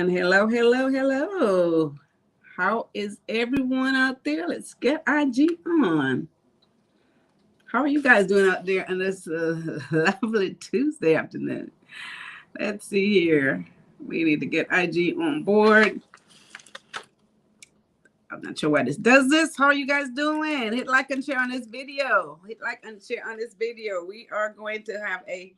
on. Hello, hello, hello. How is everyone out there? Let's get IG on. How are you guys doing out there on this lovely Tuesday afternoon? Let's see here. We need to get IG on board. I'm not sure why this does this. How are you guys doing? Hit like and share on this video. Hit like and share on this video. We are going to have a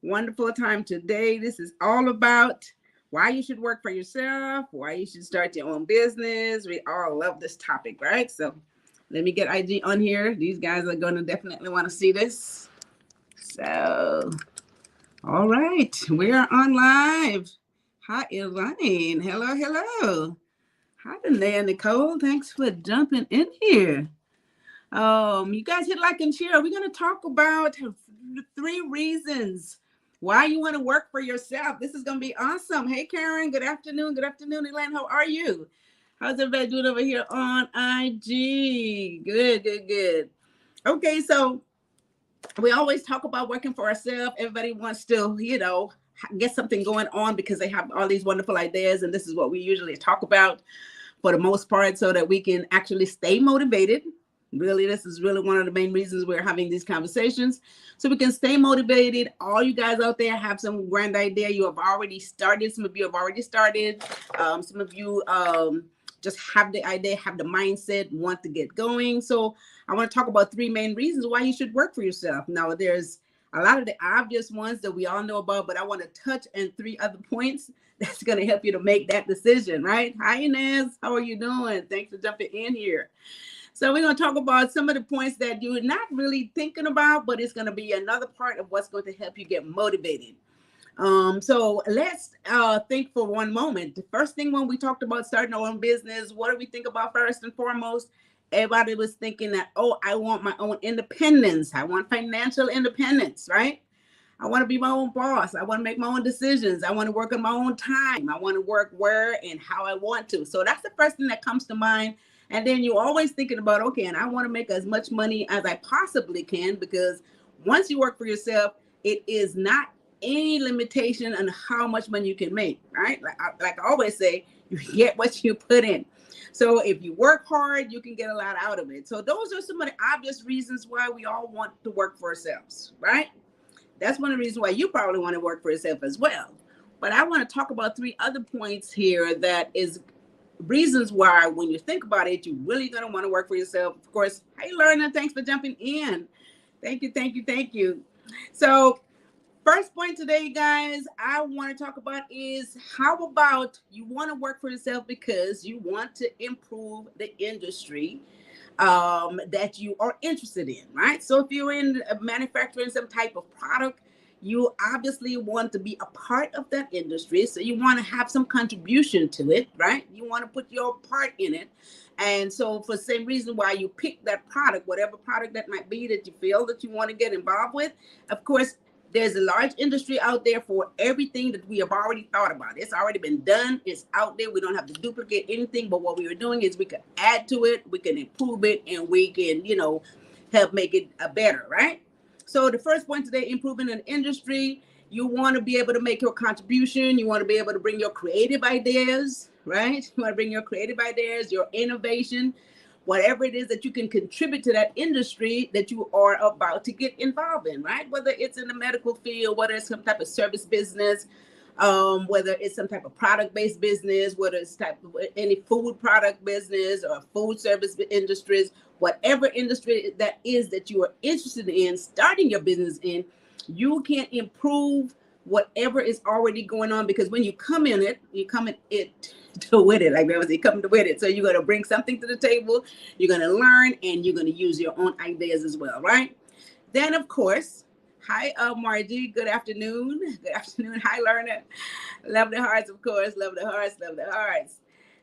wonderful time today. This is all about why you should work for yourself, why you should start your own business. We all love this topic, right? So let me get IG on here. These guys are going to definitely want to see this. So, all right, we are on live. Hi, Elaine. Hello, hello. Hi, Danae Nicole. Thanks for jumping in here. You guys hit like and share. We're going to talk about 3 reasons why you want to work for yourself. This is going to be awesome. Hey, Karen. Good afternoon. Good afternoon, Elaine. How are you? How's everybody doing over here on IG? Good, good, good. Okay, so we always talk about working for ourselves. Everybody wants to, get something going on because they have all these wonderful ideas. And this is what we usually talk about for the most part so that we can actually stay motivated. Really, this is really one of the main reasons we're having these conversations. So we can stay motivated. All you guys out there have some grand idea. You have already started. Some of you have already started. Some of you just have the idea, have the mindset, want to get going. So I want to talk about 3 main reasons why you should work for yourself. Now, there's a lot of the obvious ones that we all know about, but I want to touch on 3 other points that's going to help you to make that decision, right? Hi, Inez. How are you doing? Thanks for jumping in here. So we're going to talk about some of the points that you're not really thinking about, but it's going to be another part of what's going to help you get motivated. So let's think for one moment. The first thing when we talked about starting our own business, what do we think about first and foremost? Everybody was thinking that, I want my own independence. I want financial independence, right? I want to be my own boss. I want to make my own decisions. I want to work on my own time. I want to work where and how I want to. So that's the first thing that comes to mind. And then you're always thinking about, okay, and I want to make as much money as I possibly can, because once you work for yourself, it is not any limitation on how much money you can make, right? Like I always say, you get what you put in. So if you work hard, you can get a lot out of it. So those are some of the obvious reasons why we all want to work for ourselves, right? That's one of the reasons why you probably want to work for yourself as well. But I want to talk about 3 other points here that is reasons why when you think about it, you're really going to want to work for yourself. Of course, hey, Lerna, thanks for jumping in. Thank you, thank you, thank you. So first point today, guys, I want to talk about is how about you want to work for yourself because you want to improve the industry that you are interested in, right? So if you're in manufacturing some type of product, you obviously want to be a part of that industry. So you want to have some contribution to it, right? You want to put your part in it. And so for the same reason why you pick that product, whatever product that might be that you feel that you want to get involved with, of course, there's a large industry out there for everything that we have already thought about. It's already been done. It's out there. We don't have to duplicate anything. But what we are doing is we can add to it, we can improve it, and we can, help make it better, right? So the first point today, improving an industry, you want to be able to make your contribution. You want to be able to bring your creative ideas, right? You want to bring your creative ideas, your innovation, whatever it is that you can contribute to that industry that you are about to get involved in, right? Whether it's in the medical field, whether it's some type of service business, whether it's some type of product-based business, whether it's any food product business or food service industries, whatever industry that is that you are interested in starting your business in, you can improve whatever is already going on, because when you come in it, you come in it to with it, like we always say, come to with it. So you're going to bring something to the table, you're going to learn, and you're going to use your own ideas as well, right? Then, of course, hi, Margie. Good afternoon. Good afternoon. Hi, Lerner. Love the hearts, of course. Love the hearts. Love the hearts.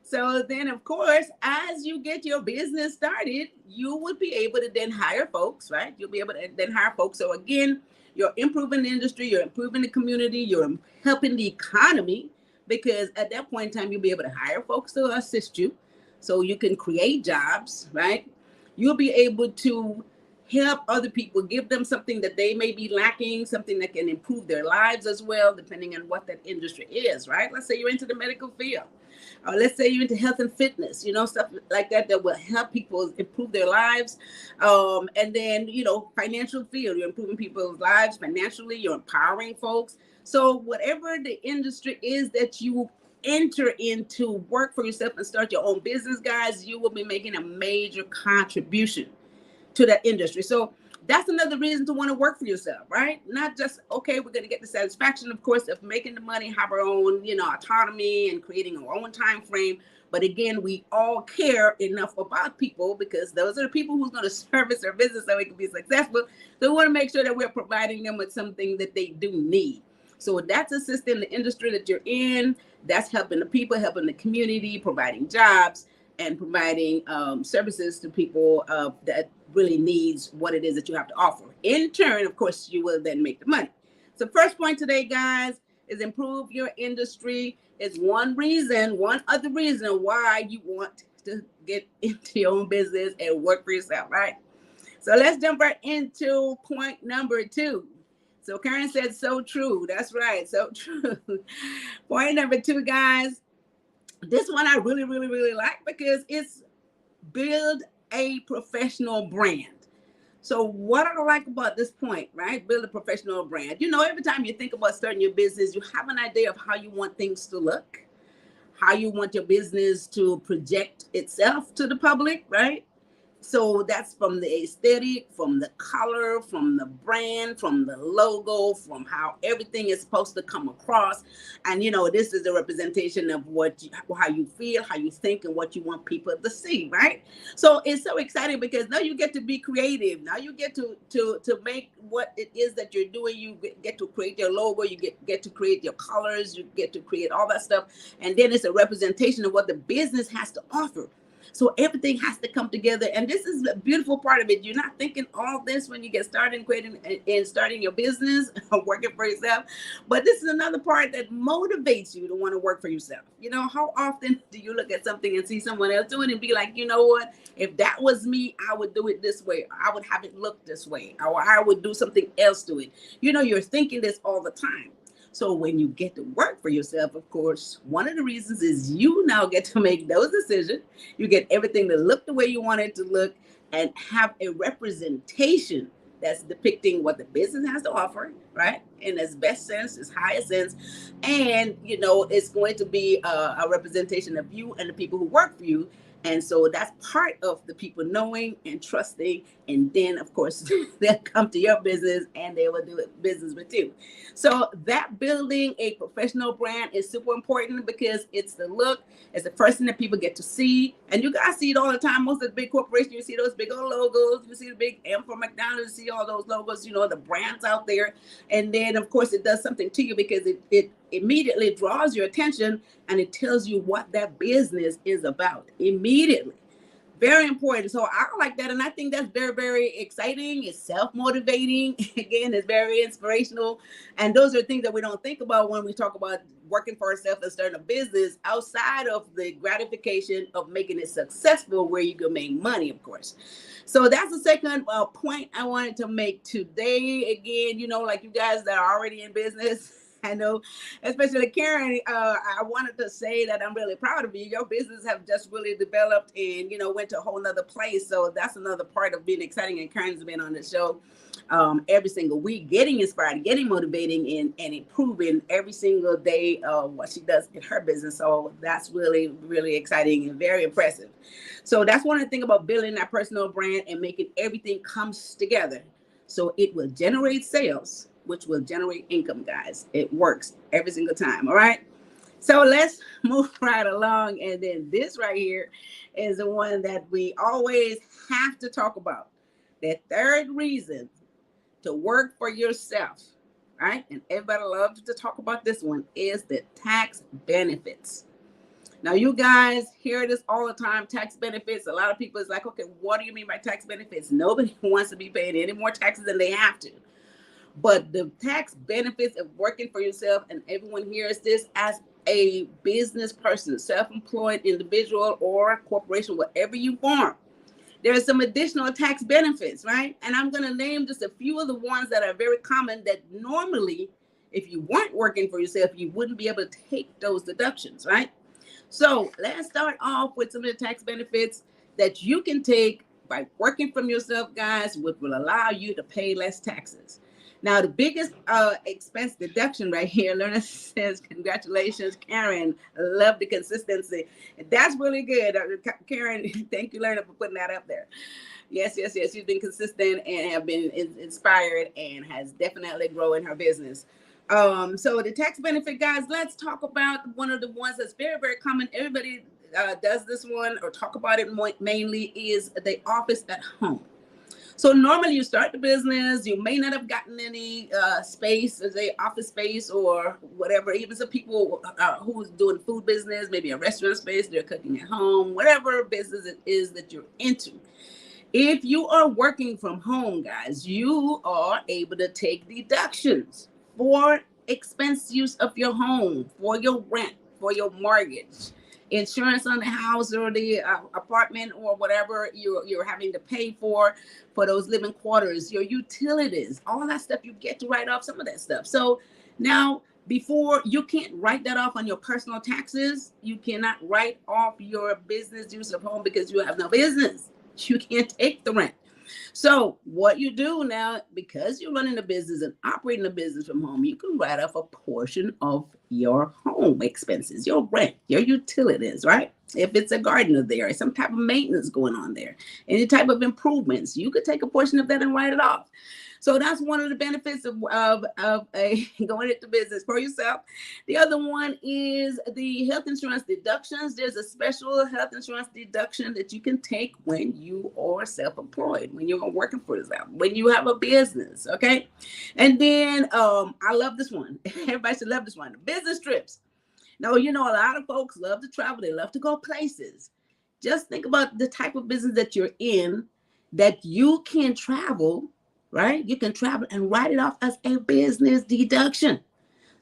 So then, of course, as you get your business started, you would be able to then hire folks, right? You'll be able to then hire folks. So again, you're improving the industry, you're improving the community, you're helping the economy, because at that point in time, you'll be able to hire folks to assist you so you can create jobs, right? You'll be able to help other people, give them something that they may be lacking, something that can improve their lives as well, depending on what that industry is, right? Let's say you're into the medical field, or let's say you're into health and fitness, stuff like that that will help people improve their lives. And then, financial field, you're improving people's lives financially, you're empowering folks. So whatever the industry is that you enter into, work for yourself and start your own business, guys, you will be making a major contribution to that industry. So that's another reason to want to work for yourself, right? Not just, okay, we're going to get the satisfaction, of course, of making the money, have our own, autonomy and creating our own time frame. But again, we all care enough about people, because those are the people who's going to service our business so it can be successful. So we want to make sure that we're providing them with something that they do need. So that's assisting the industry that you're in. That's helping the people, helping the community, providing jobs, and providing services to people that really needs what it is that you have to offer. In turn, of course, you will then make the money. So first point today, guys, is improve your industry. Is one other reason why you want to get into your own business and work for yourself, right? So let's jump right into point number 2. So Karen said, so true. That's right. So true. Point number 2, guys. This one I really, really, really like, because it's build a professional brand. So what I like about this point, right? Build a professional brand. Every time you think about starting your business, you have an idea of how you want things to look, how you want your business to project itself to the public, right? So that's from the aesthetic, from the color, from the brand, from the logo, from how everything is supposed to come across. And, this is a representation of how you feel, how you think, and what you want people to see, right? So it's so exciting, because now you get to be creative. Now you get to make what it is that you're doing. You get to create your logo. You get to create your colors. You get to create all that stuff. And then it's a representation of what the business has to offer. So everything has to come together. And this is the beautiful part of it. You're not thinking all this when you get started creating and starting your business or working for yourself. But this is another part that motivates you to want to work for yourself. How often do you look at something and see someone else doing it and be like, you know what? If that was me, I would do it this way. I would have it look this way. Or I would do something else to it. You're thinking this all the time. So when you get to work for yourself, of course, one of the reasons is you now get to make those decisions. You get everything to look the way you want it to look, and have a representation that's depicting what the business has to offer, right? In its best sense, its highest sense. And, it's going to be a representation of you and the people who work for you. And so that's part of the people knowing and trusting. And then, of course, they'll come to your business and they will do business with you. So that building a professional brand is super important, because it's the look, it's the first thing that people get to see. And you guys see it all the time. Most of the big corporations, you see those big old logos. You see the big M for McDonald's, you see all those logos, the brands out there. And then, of course, it does something to you, because it immediately draws your attention, and it tells you what that business is about immediately. Very important. So I like that. And I think that's very, very exciting. It's self-motivating. Again, it's very inspirational. And those are things that we don't think about when we talk about working for ourselves and starting a business, outside of the gratification of making it successful, where you can make money, of course. So that's the second point I wanted to make today. Again, like you guys that are already in business, I know, especially Karen, I wanted to say that I'm really proud of you. Your business have just really developed and, went to a whole nother place. So that's another part of being exciting. And Karen's been on the show every single week, getting inspired, getting motivating, and improving every single day what she does in her business. So that's really, really exciting and very impressive. So that's one of the things about building that personal brand and making everything comes together. So it will generate sales, which will generate income, guys. It works every single time. All right. So let's move right along. And then this right here is the one that we always have to talk about. The third reason to work for yourself, right? And everybody loves to talk about this one, is the tax benefits. Now, you guys hear this all the time, tax benefits. A lot of people is like, okay, what do you mean by tax benefits? Nobody wants to be paying any more taxes than they have to. But the tax benefits of working for yourself, and everyone hears this as a business person, self-employed individual or corporation, whatever you form, There are some additional tax benefits, right? And I'm going to name just a few of the ones that are very common that normally, if you weren't working for yourself, you wouldn't be able to take those deductions, right? So let's start off with some of the tax benefits that you can take by working from yourself, guys, which will allow you to pay less taxes. Now, the biggest expense deduction right here, Lerna says, congratulations, Karen. Love the consistency. That's really good. Karen, thank you, Lerna, for putting that up there. Yes, yes, yes. She's been consistent and have been inspired and has definitely grown her business. So the tax benefit, guys, let's talk about one of the ones that's very, very common. Everybody does this one or talk about it mainly is the office at home. So normally you start the business, you may not have gotten any space, as a office space or whatever. Even some people who's doing food business, maybe a restaurant space, they're cooking at home, whatever business it is that you're into. If you are working from home, guys, you are able to take deductions for expense use of your home, for your rent, for your mortgage, insurance on the house or the apartment or whatever you're having to pay for those living quarters, your utilities, all that stuff. You get to write off some of that stuff. So now, before, you can't write that off on your personal taxes. You cannot write off your business use of home because you have no business. You can't take the rent. So what you do now, because you're running a business and operating a business from home, you can write off a portion of your home expenses, your rent, your utilities, right? If it's a gardener there, some type of maintenance going on there, any type of improvements, you could take a portion of that and write it off. So that's one of the benefits of a going into business for yourself. The other one is the health insurance deductions. There's a special health insurance deduction that you can take when you are self-employed, when you're working for yourself, when you have a business, okay? And then I love this one. Everybody should love this one. Business trips. Now, a lot of folks love to travel. They love to go places. Just think about the type of business that you're in that you can travel, right? You can travel and write it off as a business deduction.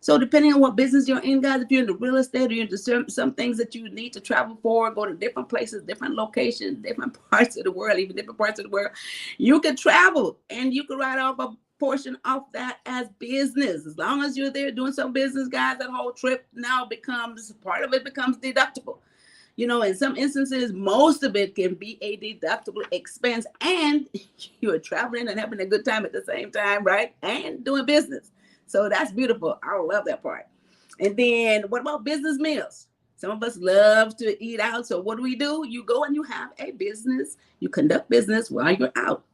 So depending on what business you're in, guys, if you're into real estate or you're into some things that you need to travel for, go to different places, different locations, different parts of the world, even different parts of the world, you can travel and you can write off a portion of that as business. As long as you're there doing some business, guys, that whole trip now becomes, part of it becomes deductible. In some instances, most of it can be a deductible expense, and you're traveling and having a good time at the same time, right? And doing business. So that's beautiful. I love that part. And then what about business meals? Some of us love to eat out. So what do? You go and you have a business. You conduct business while you're out.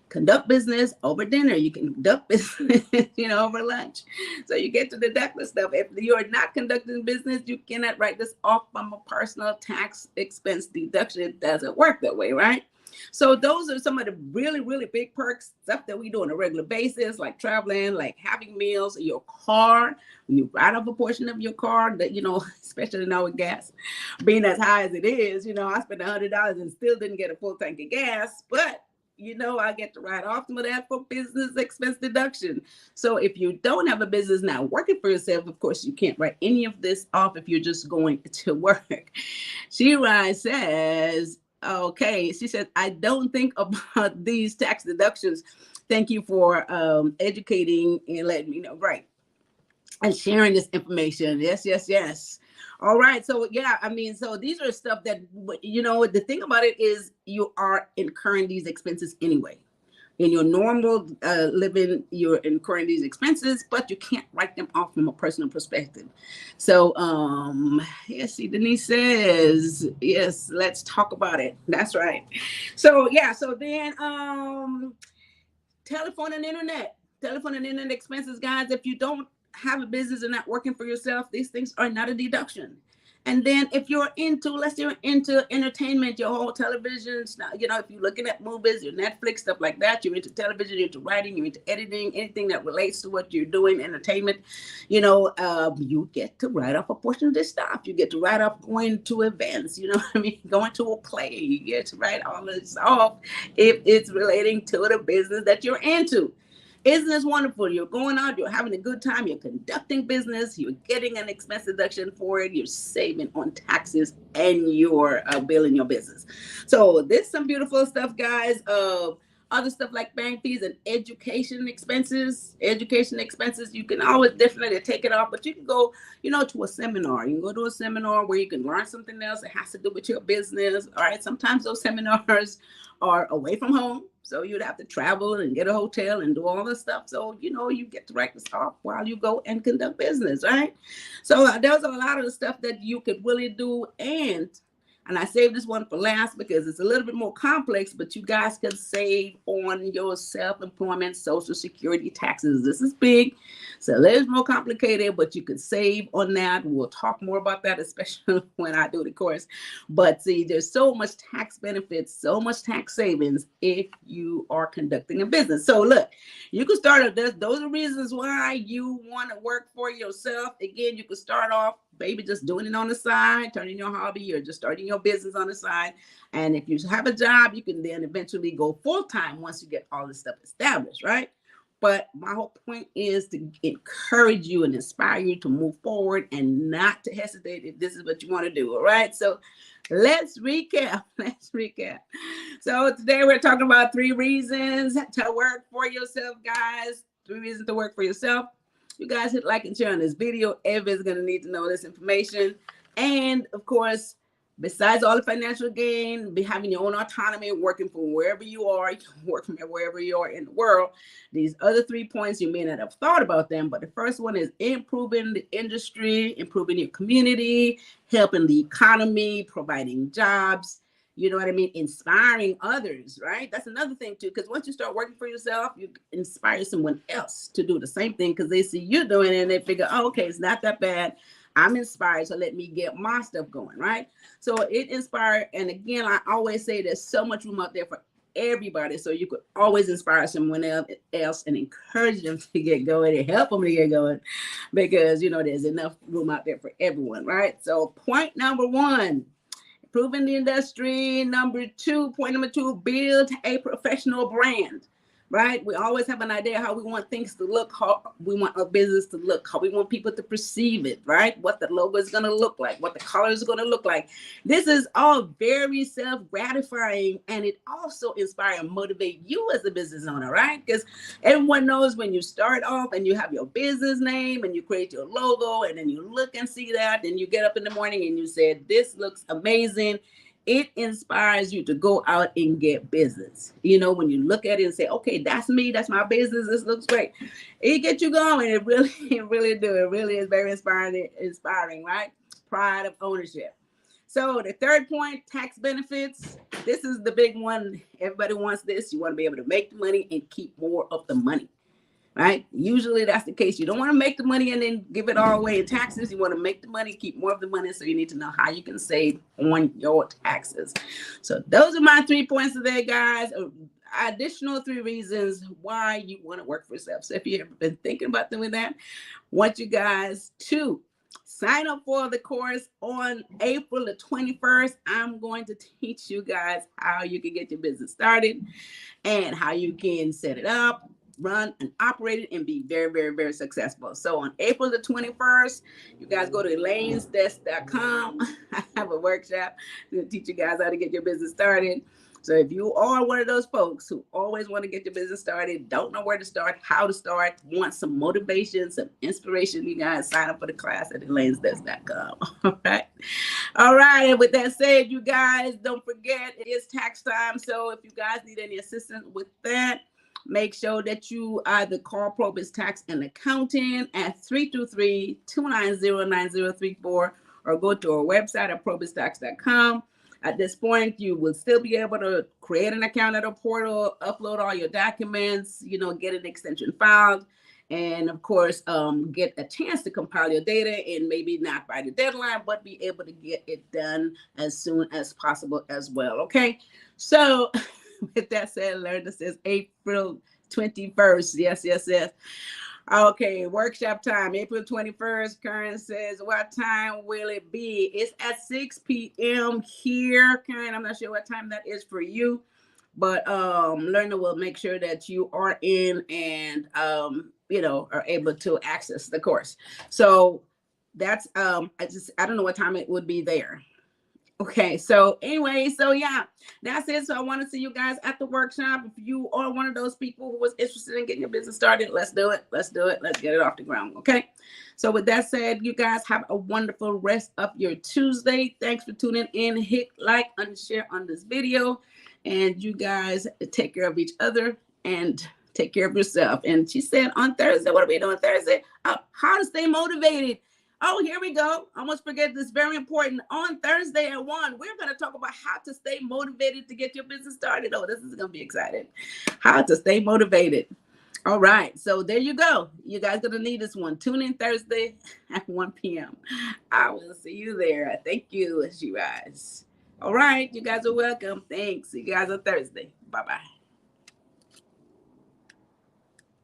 Conduct business over dinner. You can conduct business, over lunch. So you get to deduct the stuff. If you're not conducting business, you cannot write this off from a personal tax expense deduction. It doesn't work that way, right? So those are some of the really, really big perks, stuff that we do on a regular basis, like traveling, like having meals, your car. When you write off a portion of your car, that, especially now with gas being as high as it is, I spent $100 and still didn't get a full tank of gas, but I get to write off some of that for business expense deduction. So if you don't have a business now working for yourself, of course, you can't write any of this off if you're just going to work. Shirai says, okay, she said, I don't think about these tax deductions. Thank you for educating and letting me know. Right. And sharing this information. Yes, yes, yes. All right. So, yeah, so these are stuff that, the thing about it is you are incurring these expenses anyway. In your normal living, you're incurring these expenses, but you can't write them off from a personal perspective. So, yes, see, Denise says, yes, let's talk about it. That's right. So, yeah, so then telephone and internet expenses, guys. If you don't have a business and not working for yourself, these things are not a deduction. And then if you're into, let's say you're into entertainment, your whole television, if you're looking at movies, your Netflix, stuff like that, you're into television, you're into writing, you're into editing, anything that relates to what you're doing, entertainment, you get to write off a portion of this stuff. You get to write off going to events, going to a play. You get to write all this off if it's relating to the business that you're into. Isn't this wonderful? You're going out, you're having a good time, you're conducting business, you're getting an expense deduction for it, you're saving on taxes, and you're building your business. So this is some beautiful stuff, guys. Other stuff like bank fees and education expenses. Education expenses, you can always definitely take it off, but you can go, to a seminar. You can go to a seminar where you can learn something else that has to do with your business. All right. Sometimes those seminars are away from home. So you'd have to travel and get a hotel and do all this stuff. So, you get to write this off while you go and conduct business, right? So there's a lot of the stuff that you could really do. And I saved this one for last because it's a little bit more complex, but you guys can save on your self-employment Social Security taxes. This is big. So a little more complicated, but you could save on that. We'll talk more about that, especially when I do the course. But see, there's so much tax benefits, so much tax savings if you are conducting a business. So look, you can start, those are reasons why you want to work for yourself. Again, you can start off maybe just doing it on the side, turning your hobby, or just starting your business on the side. And if you have a job, you can then eventually go full-time once you get all this stuff established, right? But my whole point is to encourage you and inspire you to move forward and not to hesitate if this is what you want to do. All right. So let's recap. So today we're talking about 3 reasons to work for yourself, guys. 3 reasons to work for yourself. You guys hit like and share on this video. Everybody's going to need to know this information. And of course, besides all the financial gain, be having your own autonomy, working from wherever you are, you can work from wherever you are in the world. These other 3 points, you may not have thought about them, but the first one is improving the industry, improving your community, helping the economy, providing jobs. You know what I mean? Inspiring others, right? That's another thing too, because once you start working for yourself, you inspire someone else to do the same thing because they see you doing it and they figure, oh, okay, it's not that bad. I'm inspired, so let me get my stuff going, right? So it inspired. And again, I always say there's so much room out there for everybody. So you could always inspire someone else and encourage them to get going and help them to get going because, there's enough room out there for everyone, right? So point number 1. Improving the industry. Point number 2, build a professional brand, right? We always have an idea how we want things to look, how we want our business to look, how we want people to perceive it, right? What the logo is going to look like, what the color is going to look like. This is all very self-gratifying, and it also inspire and motivate you as a business owner, right? Because everyone knows when you start off and you have your business name and you create your logo and then you look and see that and you get up in the morning and you say, this looks amazing. It inspires you to go out and get business. When you look at it and say, okay, that's me, that's my business, this looks great. It gets you going. It really do. It really is very inspiring, right? Pride of ownership. So the third point, tax benefits. This is the big one. Everybody wants this. You want to be able to make the money and keep more of the money. Right? Usually that's the case. You don't want to make the money and then give it all away in taxes. You want to make the money, keep more of the money. So you need to know how you can save on your taxes. So those are my 3 points today, guys. Additional 3 reasons why you want to work for yourself. So if you've been thinking about doing that, I want you guys to sign up for the course on April the 21st. I'm going to teach you guys how you can get your business started and how you can set it up, run and operate it, and be very, very, very successful. So on April the 21st, you guys go to elainesdesk.com. I have a workshop to teach you guys how to get your business started. So if you are one of those folks who always want to get your business started, don't know where to start, how to start, want some motivation, some inspiration, you guys sign up for the class at elainesdesk.com. All right. All right. And with that said, you guys, don't forget it is tax time. So if you guys need any assistance with that, make sure that you either call Probus Tax and Accounting at 323-290-9034 or go to our website at probustax.com. At this point, you will still be able to create an account at a portal, upload all your documents, get an extension filed, and of course, get a chance to compile your data and maybe not by the deadline, but be able to get it done as soon as possible as well. Okay. So with that said, learn this is April 21st. Yes. Okay, workshop time, April 21st. Karen says, what time will it be? It's at 6 p.m. here, Karen. I'm not sure what time that is for you, but learner will make sure that you are in and are able to access the course. So that's I don't know what time it would be there. Okay, so anyway, so yeah, that's it. So I want to see you guys at the workshop. If you are one of those people who was interested in getting your business started, let's do it. Let's do it. Let's get it off the ground. Okay. So with that said, you guys have a wonderful rest of your Tuesday. Thanks for tuning in. Hit like and share on this video. And you guys take care of each other and take care of yourself. And she said on Thursday, what are we doing Thursday? How to stay motivated. Oh, here we go. I almost forget this. Very important. On Thursday at 1, we're going to talk about how to stay motivated to get your business started. Oh, this is going to be exciting. How to stay motivated. All right. So there you go. You guys going to need this one. Tune in Thursday at 1 p.m. I will see you there. Thank you, you guys. All right. You guys are welcome. Thanks. See you guys on Thursday. Bye-bye.